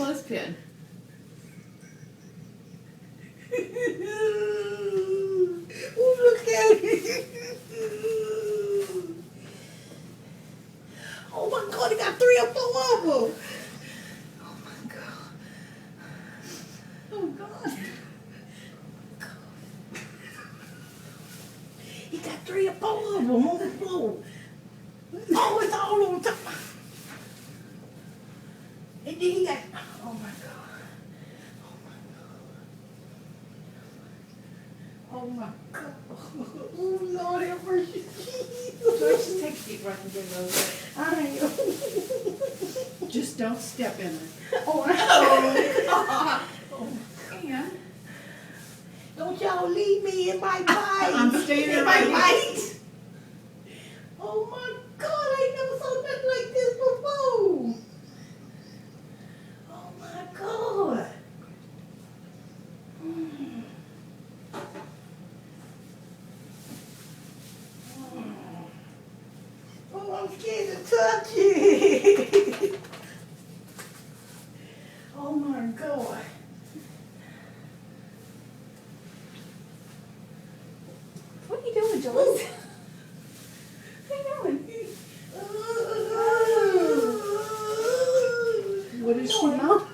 clothespin. Oh, look at it. Oh my God, he got 3 or 4 of them. Oh my God. Oh God. He got 3 or 4 of them on the floor. Oh, it's all on top. And then he got, oh my God. Oh my God. Oh Lord have mercy. George, just take a deep breath and get it over. I am. Just don't step in it. Oh, I And don't y'all leave me in my bite. I'm staying in there my right here. bite. Oh my God, I ain't never saw nothing like this before. Oh my God. Oh, I'm scared to touch it. Oh my God. what are you doing, Joyce? What are you doing? What does she know?